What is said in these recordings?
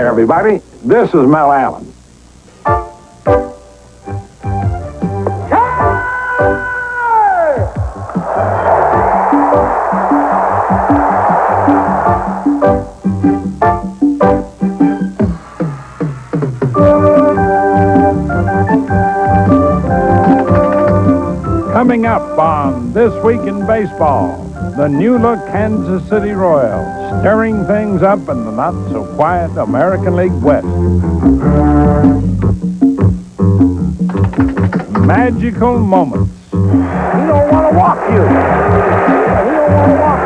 Everybody, this is Mel Allen. Coming up on This Week in Baseball, the new-look Kansas City Royals stirring things up in the not-so-quiet American League West. Magical moments. He don't want to walk you. He don't want to walk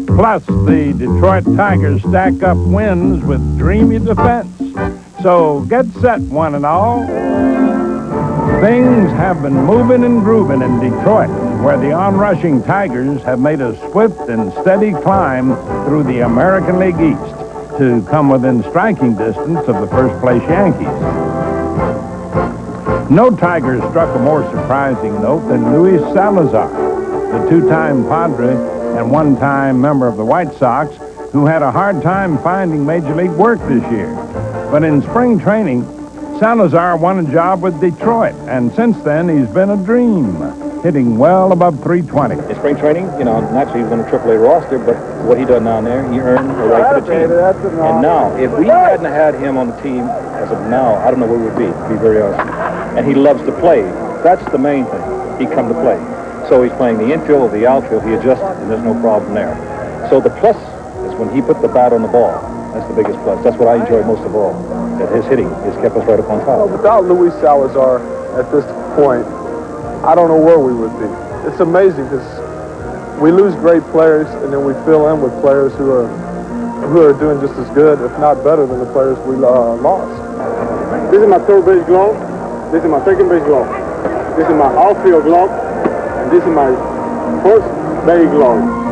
you. Plus, the Detroit Tigers stack up wins with dreamy defense. So get set, one and all. Things have been moving and grooving in Detroit, where the onrushing Tigers have made a swift and steady climb through the American League East to come within striking distance of the first-place Yankees. No Tiger struck a more surprising note than Luis Salazar, the two-time Padre and one-time member of the White Sox, who had a hard time finding Major League work this year. But in spring training, Salazar won a job with Detroit, and since then he's been a dream, hitting well above 320. In spring training, naturally he's on a AAA roster, but what he done down there, he earned a right to the team. And now, if we hadn't had him on the team as of now, I don't know where we would be, to be very honest. And he loves to play. That's the main thing. He come to play. So he's playing the infield or the outfield. He adjusts, and there's no problem there. So the plus is when he put the bat on the ball. That's the biggest plus. That's what I enjoy most of all. That his hitting has kept us right up on top. Well, without Luis Salazar at this point, I don't know where we would be. It's amazing because we lose great players and then we fill in with players who are doing just as good, if not better, than the players we lost. This is my third base glove. This is my second base glove. This is my outfield glove. And this is my first base glove.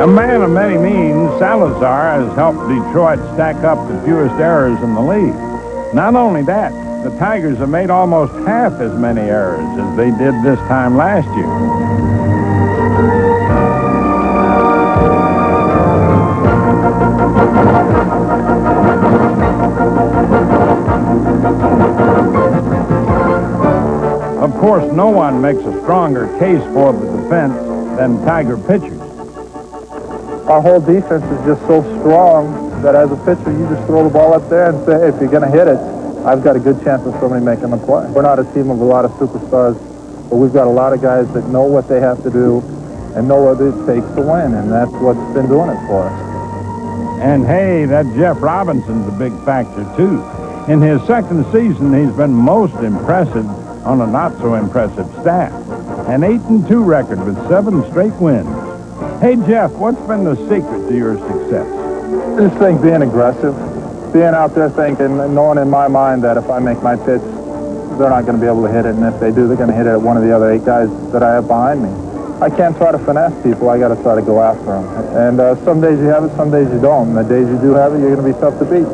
A man of many means, Salazar has helped Detroit stack up the fewest errors in the league. Not only that, the Tigers have made almost half as many errors as they did this time last year. Of course, no one makes a stronger case for the defense than Tiger pitchers. Our whole defense is just so strong that as a pitcher, you just throw the ball up there and say, hey, if you're going to hit it, I've got a good chance of somebody making the play. We're not a team of a lot of superstars, but we've got a lot of guys that know what they have to do and know what it takes to win, and that's what's been doing it for us. And hey, that Jeff Robinson's a big factor, too. In his second season, he's been most impressive on a not-so-impressive staff. An 8-2 record with 7 straight wins. Hey, Jeff, what's been the secret to your success? I just think being aggressive, being out there thinking, and knowing in my mind that if I make my pitch, they're not going to be able to hit it, and if they do, they're going to hit it at one of the other 8 guys that I have behind me. I can't try to finesse people. I got to try to go after them. And some days you have it, some days you don't. And the days you do have it, you're going to be tough to beat.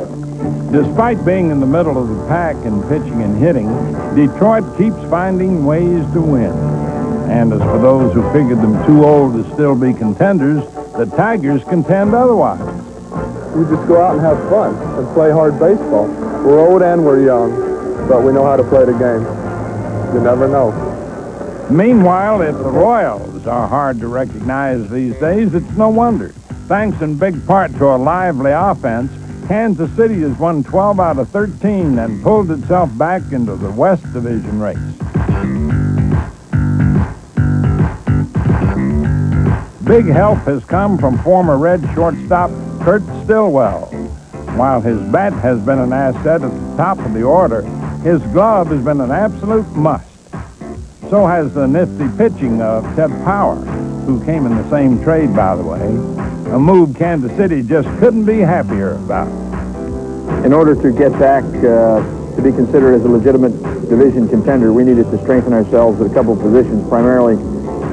Despite being in the middle of the pack in pitching and hitting, Detroit keeps finding ways to win. And as for those who figured them too old to still be contenders, the Tigers contend otherwise. We just go out and have fun and play hard baseball. We're old and we're young, but we know how to play the game. You never know. Meanwhile, if the Royals are hard to recognize these days, it's no wonder. Thanks in big part to a lively offense, Kansas City has won 12 out of 13 and pulled itself back into the West Division race. Big help has come from former Red shortstop Kurt Stillwell. While his bat has been an asset at the top of the order, his glove has been an absolute must. So has the nifty pitching of Ted Power, who came in the same trade, by the way, a move Kansas City just couldn't be happier about. In order to get back to be considered as a legitimate division contender, we needed to strengthen ourselves at a couple of positions, primarily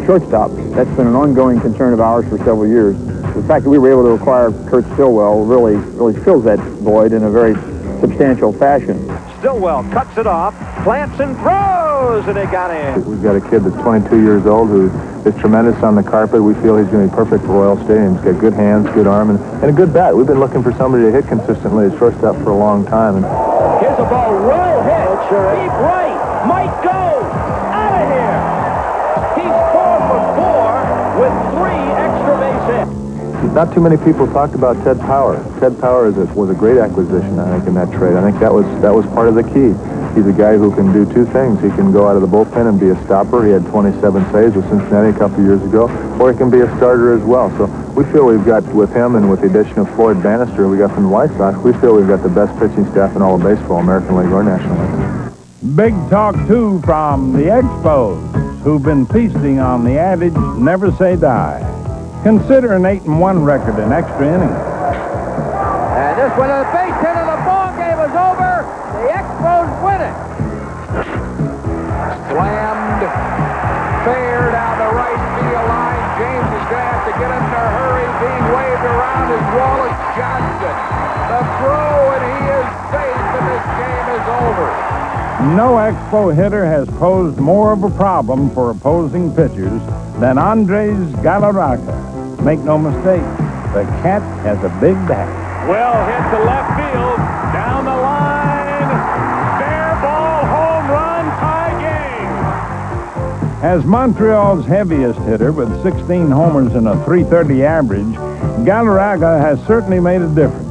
shortstop. That's been an ongoing concern of ours for several years. The fact that we were able to acquire Kurt Stillwell really fills that void in a very substantial fashion. Stillwell cuts it off, plants and throws! throws, and it got in. We've got a kid that's 22 years old who is tremendous on the carpet. We feel he's going to be perfect for Royal Stadium. He's got good hands, good arm, and a good bat. We've been looking for somebody to hit consistently at shortstop for a long time. Here's a ball well hit. Deep right. Might go. Out of here. He's 4 for 4 with 3 extra base hits. Not too many people talked about Ted Power. Ted Power was a great acquisition, I think, in that trade. I think that was part of the key. He's a guy who can do 2 things. He can go out of the bullpen and be a stopper. He had 27 saves with Cincinnati a couple years ago. Or he can be a starter as well. So we feel we've got, with him and with the addition of Floyd Bannister, we got from the White Sox, we feel we've got the best pitching staff in all of baseball, American League or National League. Big talk, too, from the Expos, who've been feasting on the adage, never say die. Consider an 8-1 record in extra innings. And this one, the base hit and the ball game is over. The Expos win it. Slammed fair down the right field line. James is going to have to get in a hurry. Being waved around is Wallace Johnson. The throw, and he is safe, and this game is over. No Expo hitter has posed more of a problem for opposing pitchers than Andres Galarraga. Make no mistake, the cat has a big bat. Well hit to left field, down the line, fair ball, home run, tie game. As Montreal's heaviest hitter with 16 homers and a .330 average, Galarraga has certainly made a difference.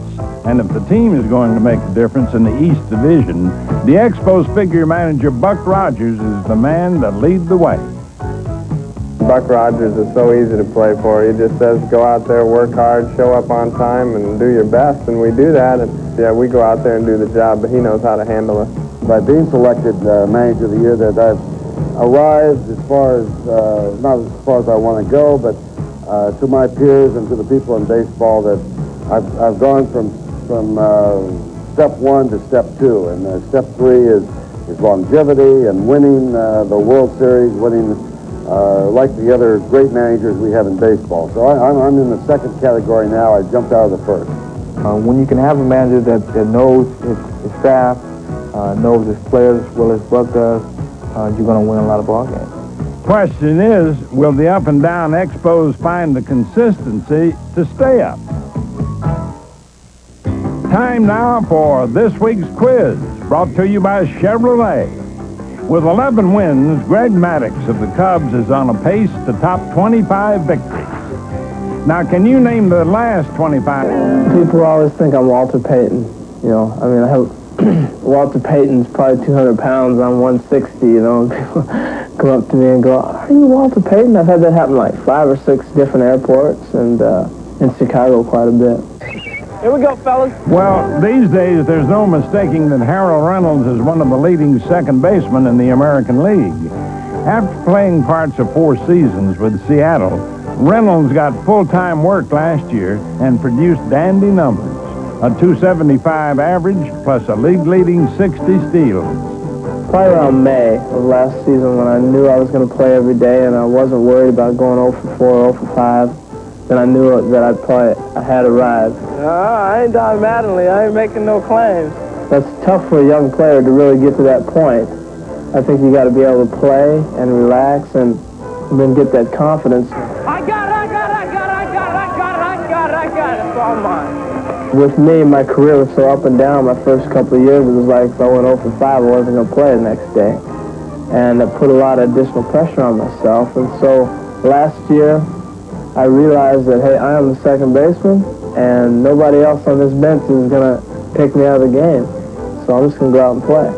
And if the team is going to make a difference in the East Division, the Expos figure manager Buck Rogers is the man to lead the way. Buck Rogers is so easy to play for. He just says go out there, work hard, show up on time, and do your best, and we do that. And yeah, we go out there and do the job, but he knows how to handle it. By being selected manager of the year, that I've arrived as far as, not as far as I want to go, but to my peers and to the people in baseball, that I've gone from step 1 to step 2, and step 3 is longevity and winning the World Series, winning like the other great managers we have in baseball. So I'm in the second category now. I jumped out of the first. When you can have a manager that knows his staff, knows his players as well as Buck does, you're going to win a lot of ball games. Question is, will the up and down Expos find the consistency to stay up? Time now for this week's quiz, brought to you by Chevrolet. With 11 wins, Greg Maddux of the Cubs is on a pace to top 25 victories. Now, can you name the last 25? People always think I'm Walter Payton. You know, I mean, I have Walter Payton's probably 200 pounds. I'm 160. You know, people come up to me and go, "Are you Walter Payton?" I've had that happen like 5 or 6 different airports, and in Chicago quite a bit. Here we go, fellas. Well, these days, there's no mistaking that Harold Reynolds is one of the leading second basemen in the American League. After playing parts of 4 seasons with Seattle, Reynolds got full-time work last year and produced dandy numbers. A .275 average plus a league-leading 60 steals. Probably around May of last season when I knew I was going to play every day and I wasn't worried about going 0 for 4, 0 for 5. Then I knew that I had arrived. I ain't Don Mattingly. I ain't making no claims. That's tough for a young player to really get to that point. I think you got to be able to play and relax and then get that confidence. I got it. It's all mine. With me, my career was so up and down. My first couple of years, it was like if I went 0 for 5, I wasn't going to play the next day. And that put a lot of additional pressure on myself. And so last year, I realized that, hey, I am the second baseman, and nobody else on this bench is going to pick me out of the game. So I'm just going to go out and play.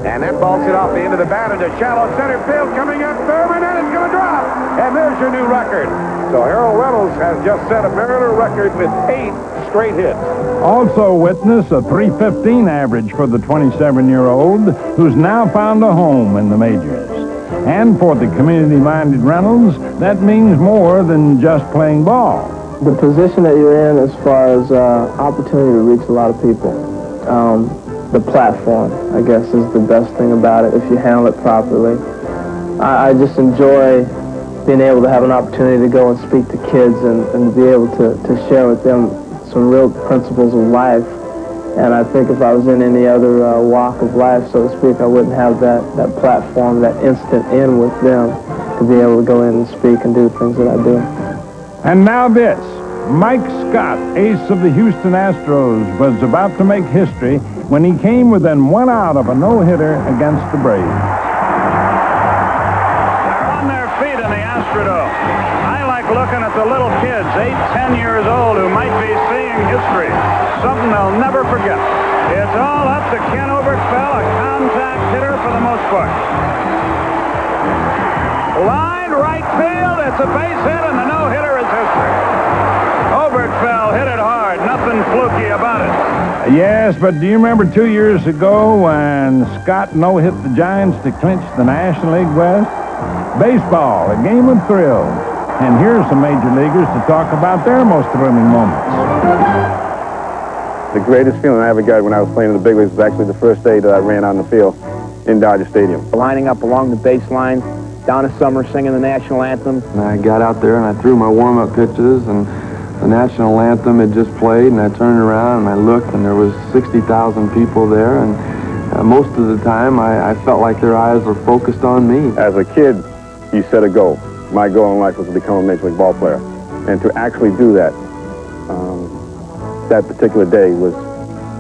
And that ball's hit off the end of the bat into shallow center field, coming up Thurman, and it's going to drop. And there's your new record. So Harold Reynolds has just set a Mariner record with 8 straight hits. Also witness a .315 average for the 27-year-old, who's now found a home in the majors. And for the community-minded Reynolds, that means more than just playing ball. The position that you're in as far as opportunity to reach a lot of people. The platform, I guess, is the best thing about it if you handle it properly. I just enjoy being able to have an opportunity to go and speak to kids and to be able to share with them some real principles of life And I think if I was in any other walk of life, so to speak, I wouldn't have that platform, that instant in with them to be able to go in and speak and do things that I do. And now this. Mike Scott, ace of the Houston Astros, was about to make history when he came within 1 out of a no-hitter against the Braves. They're on their feet in the Astrodome. I like looking at the little kids, 8, 10 years old, who might be seeing history. Something they'll never forget. It's all up to Ken Oberkfell, a contact hitter for the most part. Line right field, it's a base hit, and the no-hitter is history. Oberkfell hit it hard, nothing fluky about it. Yes, but do you remember 2 years ago when Scott no-hit the Giants to clinch the National League West? Baseball, a game of thrills. And here's some major leaguers to talk about their most thrilling moments. The greatest feeling I ever got when I was playing in the big leagues was actually the first day that I ran on the field in Dodger Stadium. Lining up along the baseline, down in summer, singing the national anthem. And I got out there and I threw my warm-up pitches, and the national anthem had just played, and I turned around and I looked, and there was 60,000 people there, and most of the time I felt like their eyes were focused on me. As a kid, you set a goal. My goal in life was to become a Major League ball player. And to actually do that, that particular day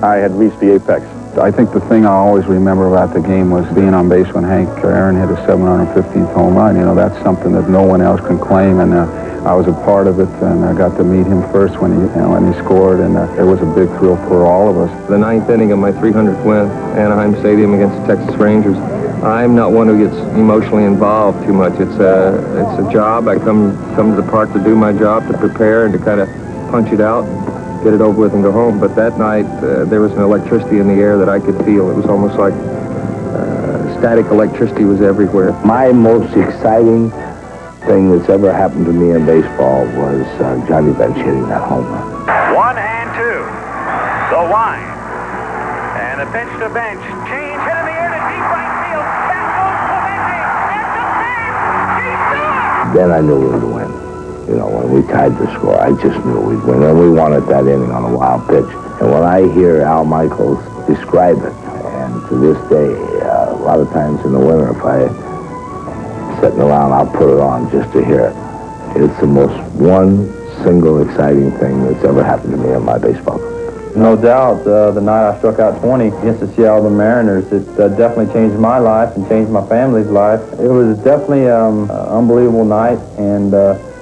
I had reached the apex. I think the thing I always remember about the game was being on base when Hank Aaron hit his 715th home run. You know, that's something that no one else can claim, and I was a part of it, and I got to meet him first when he scored, and it was a big thrill for all of us. The 9th inning of my 300th win, Anaheim Stadium against the Texas Rangers. I'm not one who gets emotionally involved too much. It's a job. I come to the park to do my job, to prepare and to kind of punch it out, get it over with and go home. But that night, there was an electricity in the air that I could feel. It was almost like static electricity was everywhere. My most exciting thing that's ever happened to me in baseball was Johnny Bench hitting that home run. 1-2. The line. And the pitch to Bench. Change hit in the air to deep right field. Back goes Clemente. It's a save. He's done. Then I knew we would win. You know, when we tied the score, I just knew we'd win. And we won at that inning on a wild pitch. And when I hear Al Michaels describe it, and to this day, a lot of times in the winter, if I sitting around, I'll put it on just to hear it. It's the most one single exciting thing that's ever happened to me in my baseball career. No doubt, the night I struck out 20 against the Seattle Mariners, it definitely changed my life and changed my family's life. It was definitely an unbelievable night, and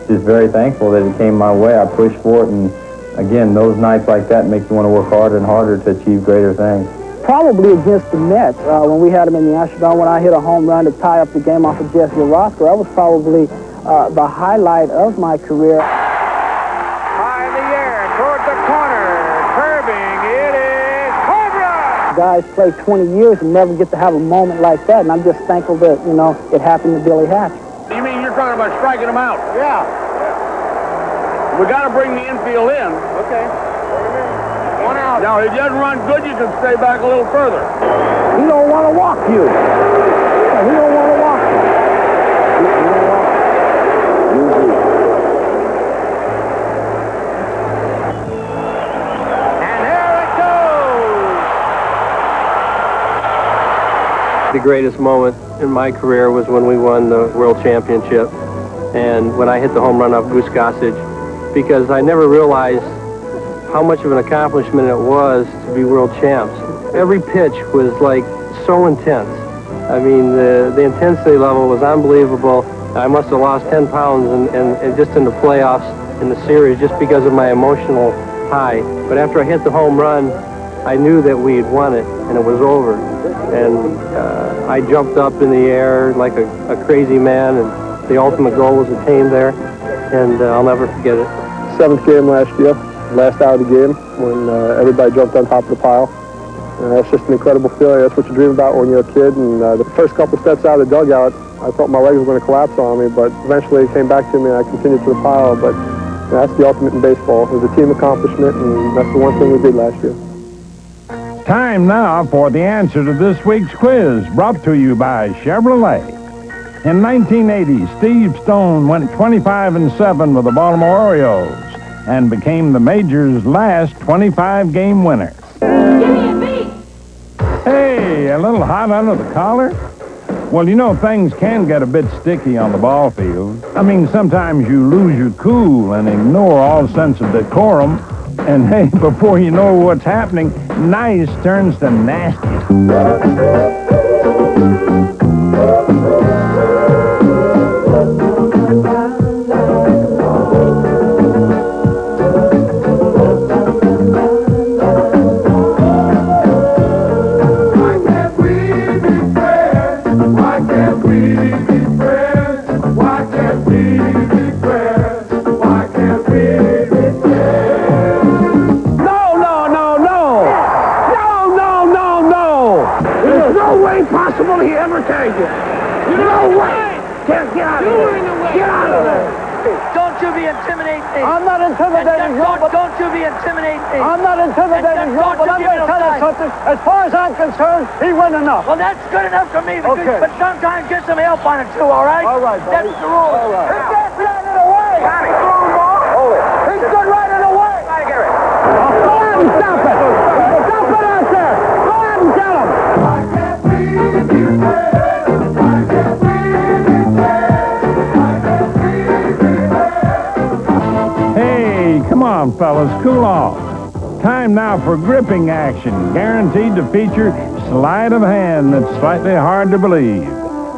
just very thankful that it came my way. I pushed for it, and again, those nights like that make you want to work harder and harder to achieve greater things. Probably against the Mets, when we had them in the Astrodome, when I hit a home run to tie up the game off of Jesse Orozco. That was probably the highlight of my career. High in the air, toward the corner, curving, it is home run! Guys play 20 years and never get to have a moment like that, and I'm just thankful that, you know, it happened to Billy Hatch. You mean you're talking about striking him out? Yeah. We got to bring the infield in. Okay. 1 out. Now, if he doesn't run good, you can stay back a little further. He don't want to walk you. Yeah, he don't want to walk you. And there it goes. The greatest moment in my career was when we won the World Championship, and when I hit the home run off Goose Gossage, because I never realized how much of an accomplishment it was to be world champs. Every pitch was like so intense. I mean, the intensity level was unbelievable. I must have lost 10 pounds and just in the playoffs in the series just because of my emotional high. But after I hit the home run, I knew that we had won it and it was over. And I jumped up in the air like a crazy man, and the ultimate goal was attained there, and I'll never forget it. 7th game last year, last out of the game, when everybody jumped on top of the pile. That's just an incredible feeling. That's what you dream about when you're a kid. And the first couple steps out of the dugout, I thought my legs were going to collapse on me, but eventually it came back to me and I continued to the pile. But that's the ultimate in baseball. It was a team accomplishment, and that's the one thing we did last year. Time now for the answer to this week's quiz, brought to you by Chevrolet. In 1980, Steve Stone went 25-7 with the Baltimore Orioles and became the Major's last 25-game winner. Hey, a little hot under the collar? Well, you know, things can get a bit sticky on the ball field. I mean, sometimes you lose your cool and ignore all sense of decorum. And hey, before you know what's happening, nice turns to nasty. He ever take it. No way! Get out of there. Get out of there. Don't you be intimidating me. I'm not intimidating you. Don't you be intimidating me. I'm not intimidating you, but I'm going to tell you something. As far as I'm concerned, he went enough. Well, that's good enough for me. Okay. But sometimes get some help on it, too, all right? All right, buddy. That's the rule. All right. He gets running away. Johnny, hold it. He's good running away. Try to get it. Go ahead and stop it. Stop it out there. Go ahead and tell him. I can't breathe you, Come on, fellas, cool off. Time now for gripping action, guaranteed to feature sleight of hand that's slightly hard to believe.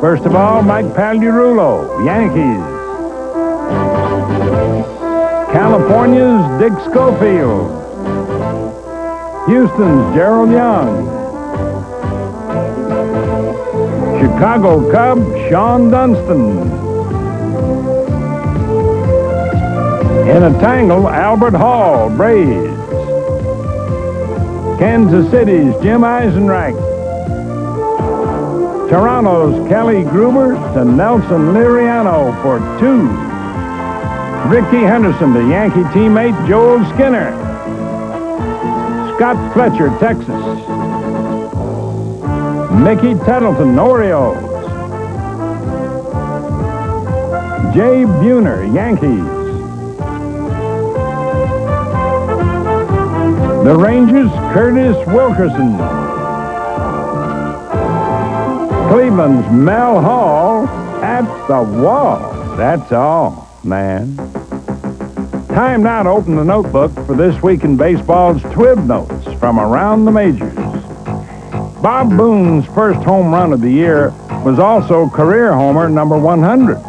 First of all, Mike Pagliarulo, Yankees. California's Dick Schofield. Houston's Gerald Young. Chicago Cub, Sean Dunston. In a tangle, Albert Hall, Braves. Kansas City's Jim Eisenreich. Toronto's Kelly Gruber to Nelson Liriano for 2. Ricky Henderson to Yankee teammate Joel Skinner. Scott Fletcher, Texas. Mickey Tettleton, Orioles. Jay Buhner, Yankees. The Rangers, Curtis Wilkerson. Cleveland's Mel Hall at the wall. That's all, man. Time now to open the notebook for this week in baseball's Twib Notes from around the majors. Bob Boone's first home run of the year was also career homer number 100.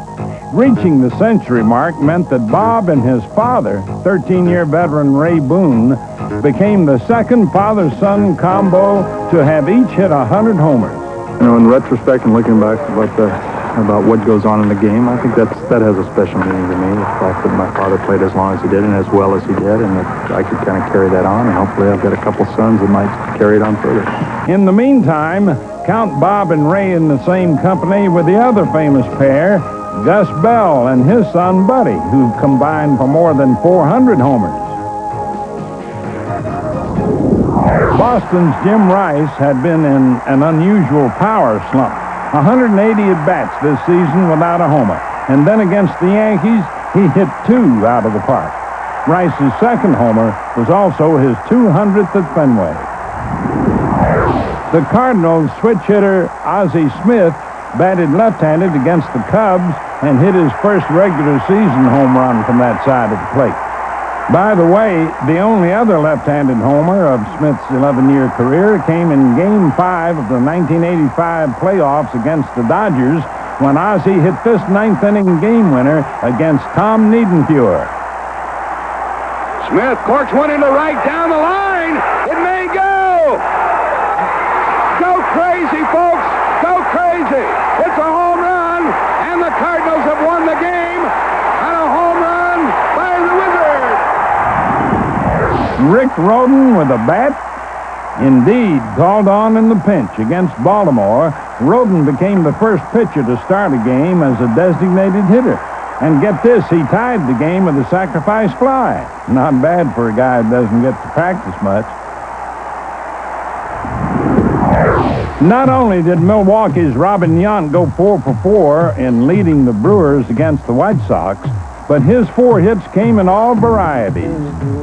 Reaching the century mark meant that Bob and his father, 13-year veteran Ray Boone, became the second father-son combo to have each hit 100 homers. You know, in retrospect and looking back about what goes on in the game, I think that has a special meaning to me. The fact that my father played as long as he did and as well as he did, and that I could kind of carry that on, and hopefully I've got a couple sons that might carry it on further. In the meantime, count Bob and Ray in the same company with the other famous pair, Gus Bell and his son Buddy, who combined for more than 400 homers. Boston's Jim Rice had been in an unusual power slump. 180 at-bats this season without a homer. And then against the Yankees, he hit 2 out of the park. Rice's second homer was also his 200th at Fenway. The Cardinals switch hitter Ozzie Smith batted left-handed against the Cubs and hit his first regular season home run from that side of the plate. By the way, the only other left-handed homer of Smith's 11-year career came in Game 5 of the 1985 playoffs against the Dodgers when Ozzie hit this 9th-inning game winner against Tom Niedenfuhr. Smith corks one into right down the line. It may go. Go crazy, folks. Go crazy. It's a home run, and the Cardinals have won the game on a home run by the Wizards. Rick Rhoden with a bat. Indeed, called on in the pinch against Baltimore, Rhoden became the first pitcher to start a game as a designated hitter. And get this, he tied the game with a sacrifice fly. Not bad for a guy who doesn't get to practice much. Not only did Milwaukee's Robin Yount go 4 for 4 in leading the Brewers against the White Sox, but his 4 hits came in all varieties.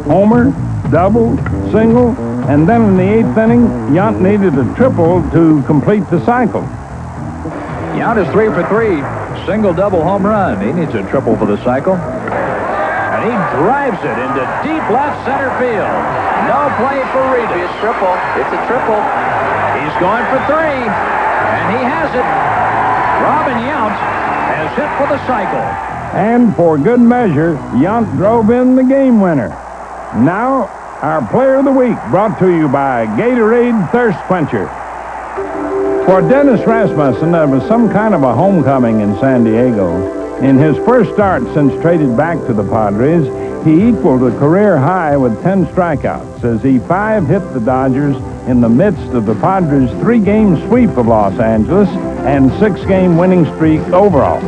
Homer, double, single, And then in the 8th inning, Yount needed a triple to complete the cycle. Yount is 3 for 3. Single-double home run. He needs a triple for the cycle. And he drives it into deep left center field. No play for Reynolds. It's triple. It's a triple. He's going for 3. And he has it. Robin Yount has hit for the cycle. And for good measure, Yount drove in the game winner. Now, our Player of the Week, brought to you by Gatorade Thirst Quencher. For Dennis Rasmussen, there was some kind of a homecoming in San Diego. In his first start since traded back to the Padres, he equaled a career high with 10 strikeouts as he 5-hit the Dodgers in the midst of the Padres' 3-game sweep of Los Angeles and 6-game winning streak overall.